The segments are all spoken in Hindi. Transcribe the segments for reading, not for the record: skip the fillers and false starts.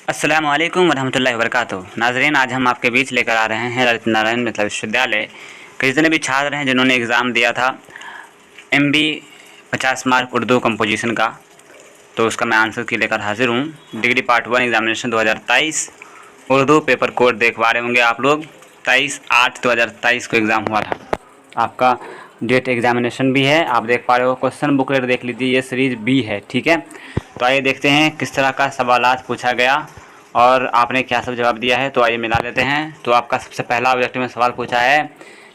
अस्सलामु अलैकुम वरहमतुल्लाहि वबरकातुहू। नाज़रीन, आज हम आपके बीच लेकर आ रहे हैं ललित नारायण मिथिला विश्वविद्यालय के जितने भी छात्र हैं जिन्होंने एग्ज़ाम दिया था MB 50 मार्क उर्दू कंपोजिशन का, तो उसका मैं आंसर की लेकर हाजिर हूँ। Degree part 1 examination 2023 Urdu paper code देख पा रहे होंगे आप लोग। 23/8/2023 को एग्ज़ाम हुआ था। आपका डेट एग्जामिनेशन भी है, आप देख पा रहे हो। क्वेश्चन बुकलेट देख लीजिए, ये सीरीज़ B है, ठीक है। तो आइए देखते हैं किस तरह का सवालात पूछा गया और आपने क्या सब जवाब दिया है। तो आइए मिला लेते हैं। तो आपका सबसे पहला ऑब्जेक्टिव में सवाल पूछा है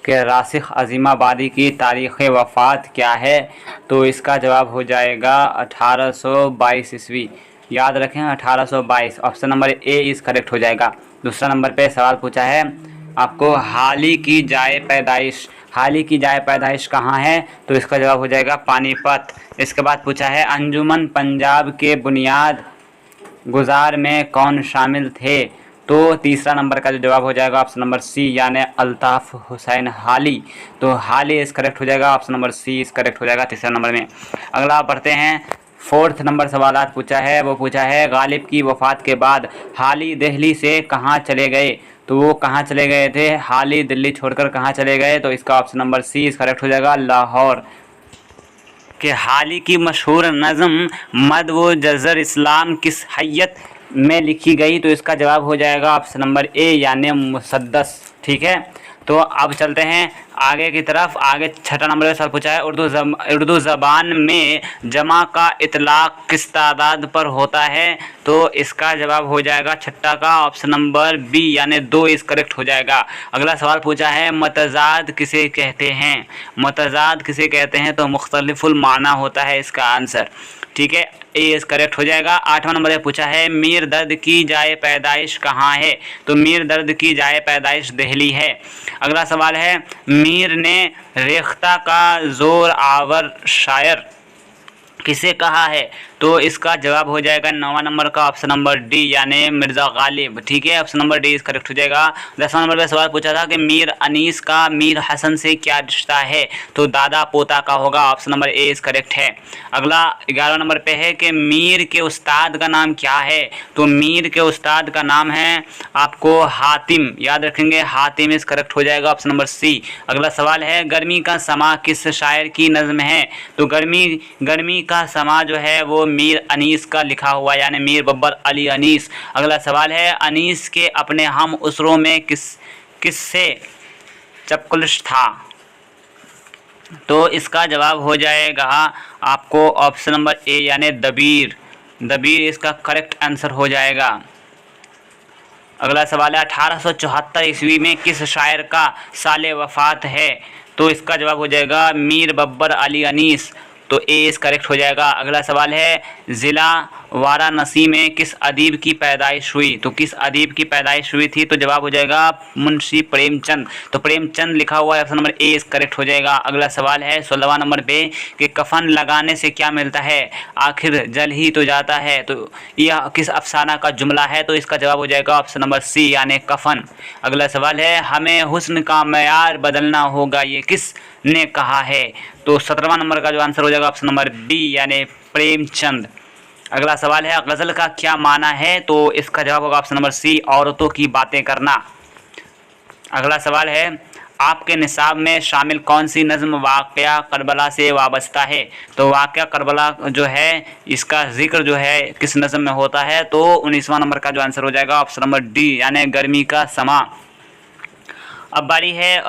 कि रासिख अज़ीमाबादी की तारीख़ वफ़ात क्या है। तो इसका जवाब हो जाएगा 1822 ईस्वी। याद रखें 1822। Option number A is correct हो जाएगा। दूसरा नंबर पे सवाल पूछा है आपको हाली की जाए पैदाइश। हाली की जाए पैदाइश कहाँ है। तो इसका जवाब हो जाएगा पानीपत। इसके बाद पूछा है अंजुमन पंजाब के बुनियाद गुजार में कौन शामिल थे। तो तीसरा नंबर का जो जवाब हो जाएगा ऑप्शन नंबर C यानी अल्ताफ़ हुसैन हाली। तो हाली इस करेक्ट हो जाएगा, ऑप्शन नंबर C इस करेक्ट हो जाएगा तीसरा नंबर में। अगला पढ़ते हैं। फोर्थ नंबर सवालात पूछा है, वो पूछा है गालिब की वफ़ात के बाद हाली दिल्ली से कहाँ चले गए। तो वो कहाँ चले गए थे, हाली दिल्ली छोड़कर कहाँ चले गए। तो इसका ऑप्शन नंबर C इस करेक्ट हो जाएगा लाहौर। कि हाली की मशहूर नज़म मद व जज़र इस्लाम किस हैयत में लिखी गई। तो इसका जवाब हो जाएगा ऑप्शन नंबर A यानी मुसद्दस, ठीक है। तो अब चलते हैं आगे की तरफ। आगे छठा नंबर का सवाल पूछा है उर्दू ज़बान में जमा का इतलाक़ किस तादाद पर होता है। तो इसका जवाब हो जाएगा छठा का ऑप्शन नंबर B यानी 2 इस करेक्ट हो जाएगा। अगला सवाल पूछा है मतज़ाद किसे कहते हैं। मतज़ाद किसे कहते हैं। तो मुख्तलिफुल माना होता है इसका आंसर, ठीक है। A इस करेक्ट हो जाएगा। आठवां नंबर पर पूछा है मीर दर्द की जाए पैदाइश कहाँ है। तो मीर दर्द की जाए पैदाइश दिल्ली है। अगला सवाल है मीर ने रेख्ता का ज़ोर आवर शायर किसे कहा है। तो इसका जवाब हो जाएगा 9वां नंबर का ऑप्शन नंबर D यानी मिर्ज़ा गालिब, ठीक है। ऑप्शन नंबर D इस करेक्ट हो जाएगा। 10वां नंबर पे सवाल पूछा था कि मीर अनीस का मीर हसन से क्या रिश्ता है। तो दादा पोता का होगा, ऑप्शन नंबर A इस करेक्ट है। अगला 11वां नंबर पे है कि मीर के उस्ताद का नाम क्या है। तो मीर के उस्ताद का नाम है आपको हातिम, याद रखेंगे हातिम इस करेक्ट हो जाएगा, ऑप्शन नंबर C। अगला सवाल है गर्मी का समा किस शायर की नज़म है। तो गर्मी का समा जो है वो मीर अनीस का लिखा हुआ यानी मीर बब्बर अली अनीस। अगला सवाल है अनीस के अपने हम उसरों में किससे चपकुलिश था। तो इसका जवाब हो जाएगा आपको ऑप्शन नंबर A यानी दबीर। दबीर इसका करेक्ट आंसर हो जाएगा। अगला सवाल है 1874 ईस्वी में किस शायर का साले वफ़ात है। तो इसका जवाब हो जाएगा मीर बब्बर अली अनीस। तो A इस करेक्ट हो जाएगा। अगला सवाल है ज़िला वाराणसी में किस अदीब की पैदाइश हुई। तो किस अदीब की पैदाइश हुई थी। तो जवाब हो जाएगा मुंशी प्रेमचंद। तो प्रेमचंद लिखा हुआ है, ऑप्शन नंबर A इस करेक्ट हो जाएगा। अगला सवाल है 16वां नंबर पे कि कफन लगाने से क्या मिलता है, आखिर जल ही तो जाता है। तो यह किस अफसाना का जुमला है। तो इसका जवाब हो जाएगा ऑप्शन नंबर C यानी कफन। अगला सवाल है हमें हुस्न का मयार बदलना होगा, ये किस ने कहा है। तो 17वां नंबर का जो आंसर हो जाएगा ऑप्शन नंबर D यानी प्रेमचंद। अगला सवाल है गज़ल का क्या माना है। तो इसका जवाब होगा ऑप्शन नंबर C औरतों की बातें करना। अगला सवाल है आपके निसाब में शामिल कौन सी नज़्म वाक़या करबला से वाबस्ता है। तो वाक़या करबला जो है इसका जिक्र जो है किस नज़्म में होता है। तो 19वां नंबर का जो आंसर हो जाएगा ऑप्शन नंबर D यानी गर्मी का समा। अब बारी है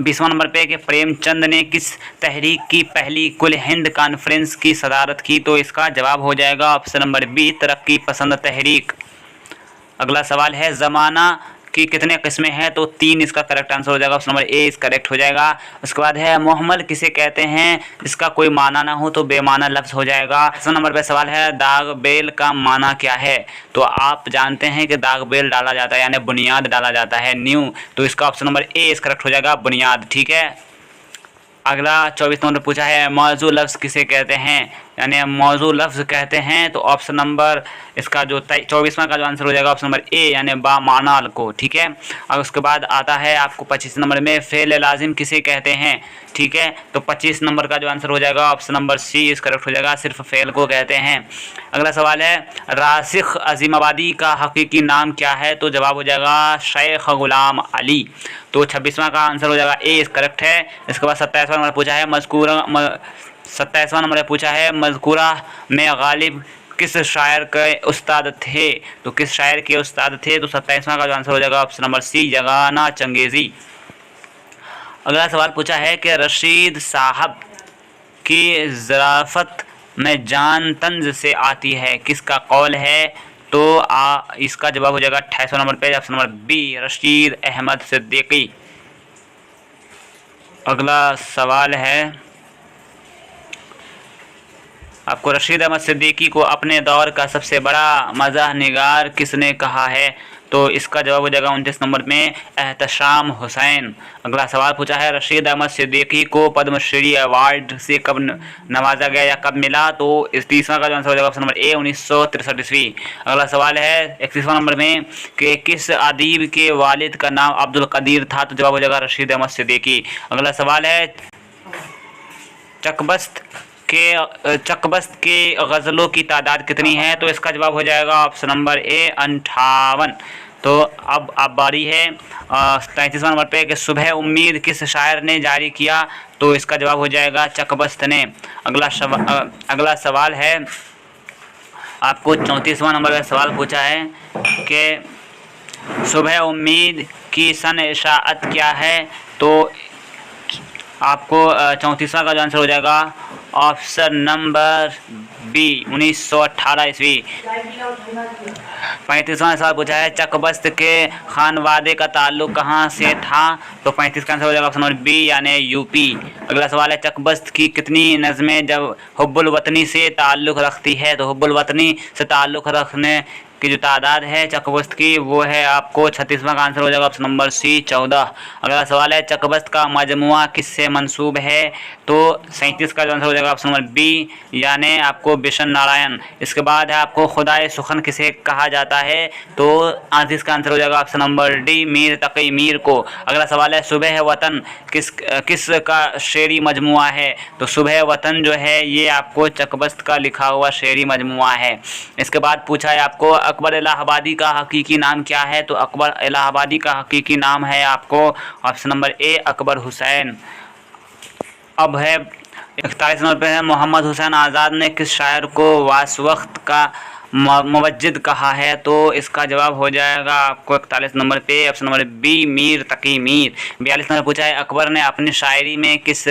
20वां नंबर पे कि प्रेमचंद ने किस तहरीक की पहली कुल हिंद कॉन्फ्रेंस की सदारत की। तो इसका जवाब हो जाएगा ऑप्शन नंबर B तरक्की पसंद तहरीक। अगला सवाल है ज़माना की कितने किस्में हैं। तो 3 इसका करेक्ट आंसर हो जाएगा, ऑप्शन नंबर A इस करेक्ट हो जाएगा। उसके बाद है मोहम्मल किसे कहते हैं, इसका कोई माना ना हो तो बेमाना लफ्ज़ हो जाएगा। 7 नंबर पे सवाल है दाग बेल का माना क्या है। तो आप जानते हैं कि दाग बेल डाला जाता है यानी बुनियाद डाला जाता है, न्यू। तो इसका ऑप्शन नंबर A इस करेक्ट हो जाएगा, बुनियाद, ठीक है। अगला 24 नंबर पूछा है मौजू लफ्ज़ किसे कहते हैं। यानी मौजू लफ्ज़ कहते हैं। तो ऑप्शन नंबर इसका जो 24वां का जो आंसर हो जाएगा ऑप्शन नंबर ए यानी बा माना को, ठीक है। और उसके बाद आता है आपको 25 नंबर में फ़ेल लाजिम किसे कहते हैं, ठीक है। तो 25 नंबर का जो आंसर हो जाएगा ऑप्शन नंबर सी इस करेक्ट हो जाएगा, सिर्फ फ़ेल को कहते हैं। अगला सवाल है रासिख अज़ीमाबादी का हकीकी नाम क्या है, तो जवाब हो जाएगा शेख ग़ुलाम अली। तो 26वां का आंसर हो जाएगा ए इस करेक्ट है। इसके बाद 27वां नंबर पूछा है 27वां नंबर पूछा है मज़कूरा में गालिब किस शायर के उस्ताद थे, तो किस शायर के उस्ताद थे। तो 27वां का जो आंसर हो जाएगा option number C Yagana Changezi. अगला सवाल पूछा है कि रशीद साहब की ज़राफ़त में जान तंज से आती है, किसका कौल है। तो इसका जवाब हो जाएगा 28वां नंबर पे option number B Rashid Ahmad Siddiqui. अगला सवाल है आपको रशीद अहमद सिद्दीकी को अपने दौर का सबसे बड़ा मज़ाह निगार किसने कहा है, तो इसका जवाब हो जाएगा 29 नंबर में एहतशाम हुसैन। अगला सवाल पूछा है रशीद अहमद सिद्दीकी को पद्मश्री अवार्ड से कब नवाजा गया या कब मिला, तो इस 30वां का जो आंसर हो जाएगा ऑप्शन नंबर ए 1963 ईस्वी। अगला सवाल है 31वां नंबर में कि किस अदीब के वालिद का नाम अब्दुल कदीर था, तो जवाब हो जाएगा रशीद अहमद सिद्दीकी। अगला सवाल है चकबस्त के गज़लों की तादाद कितनी है, तो इसका जवाब हो जाएगा ऑप्शन नंबर ए 58। तो अब बारी है 33वां नंबर पे कि सुबह उम्मीद किस शायर ने जारी किया, तो इसका जवाब हो जाएगा चकबस्त ने। अगला सवाल है आपको 34वां नंबर पे सवाल पूछा है कि सुबह उम्मीद की सन इशाअत क्या है, तो आपको 34वां का जो आंसर हो जाएगा ऑप्शन नंबर बी 1918 ईस्वी। 35वां सवाल पूछा है चकबस्त के खानवादे का ताल्लुक कहाँ से था, तो 35 का आंसर हो जाएगा ऑप्शन नंबर बी यानी यूपी। अगला सवाल है चकबस्त की कितनी नज़में जब हुब्बुल वतनी से ताल्लुक़ रखती है, तो हुब्बुल वतनी से ताल्लुक़ रखने की जो तादाद है चकबस्त की वो है आपको 36वां का आंसर हो जाएगा ऑप्शन नंबर सी 14। अगला सवाल है चकबस्त का मजमुआ किससे मंसूब है, तो 37 का जो आंसर हो जाएगा ऑप्शन नंबर बी यानी आपको बिशन नारायण। इसके बाद है आपको खुदाए सुखन किसे कहा जाता है, तो 38 का आंसर हो जाएगा ऑप्शन नंबर डी मीर तकी मीर को। अगला सवाल है सुबह वतन किस का शेरी मजमुआ है, तो सुबह वतन जो है ये आपको चकबस्त का लिखा हुआ शेरी मजमुआ है। इसके बाद पूछा है आपको अकबर इलाहाबादी का हकीकी नाम क्या है, तो अकबर इलाहाबादी का हकीकी नाम है आपको option number A Akbar Hussain. अब है 41 नंबर पे है मोहम्मद हुसैन आज़ाद ने किस शायर को वासवक्त का मुवज्जिद कहा है, तो इसका जवाब हो जाएगा आपको 41 नंबर पे ऑप्शन नंबर बी मीर तकी मीर। 42 नंबर पूछा है अकबर ने अपनी शायरी में किस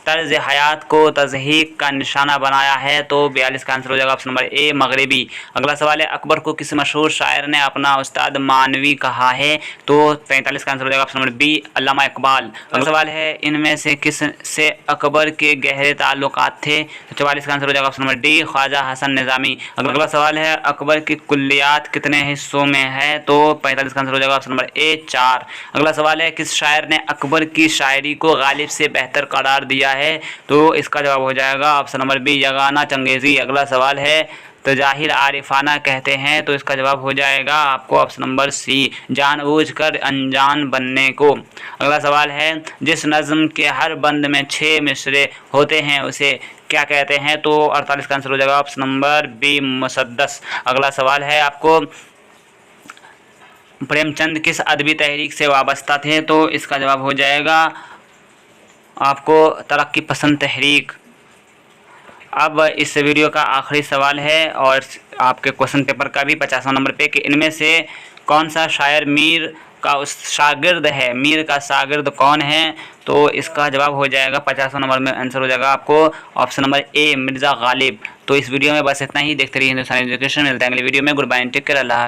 तर्ज हयात को तज़हीक का निशाना बनाया है, तो 42 का आंसर हो जाएगा ऑप्शन नंबर ए मगरिबी। अगला सवाल है अकबर को किस मशहूर शायर ने अपना उस्ताद मानवी कहा है, तो 43 का आंसर हो जाएगा ऑप्शन नंबर बी अल्लामा इकबाल। अगला सवाल है इनमें से किस से अकबर के गहरे ताल्लुकात थे, तो 44 का आंसर हो जाएगा option number D Khwaja Hasan Nizami. अगला सवाल है अकबर की कुल्लियात कितने हिस्सों में है, तो 45 का आंसर हो जाएगा ऑप्शन नंबर ए 4। अगला सवाल है किस शायर ने अकबर की शायरी को गालिब से बेहतर करार दिया है, तो इसका जवाब हो जाएगा option number B Yagana Changezi. अगला सवाल है तजाहिर आरिफाना कहते हैं, तो इसका जवाब हो जाएगा आपको ऑप्शन नंबर सी जानबूझकर अनजान बनने को। अगला सवाल है जिस नज़्म के हर बंद में 6 मिसरे होते हैं उसे क्या कहते हैं, तो 48 का आंसर हो जाएगा ऑप्शन नंबर बी मुसद्दस। अगला सवाल है आपको प्रेमचंद किस अदबी तहरीक से वाबस्ता थे, तो इसका जवाब हो जाएगा आपको तरक्की पसंद तहरीक। अब इस वीडियो का आखिरी सवाल है और आपके क्वेश्चन पेपर का भी 50वां नंबर पे कि इनमें से कौन सा शायर मीर का उस शागिर्द है, मीर का शागिर्द कौन है, तो इसका जवाब हो जाएगा 50वां नंबर में आंसर हो जाएगा आपको option number A Mirza Ghalib. तो इस वीडियो में बस इतना ही। देखते रहिए हिंदुस्तानी एजुकेशन। मिलते हैं अगली वीडियो में। गुड बाय, टेक केयर, अल्लाह।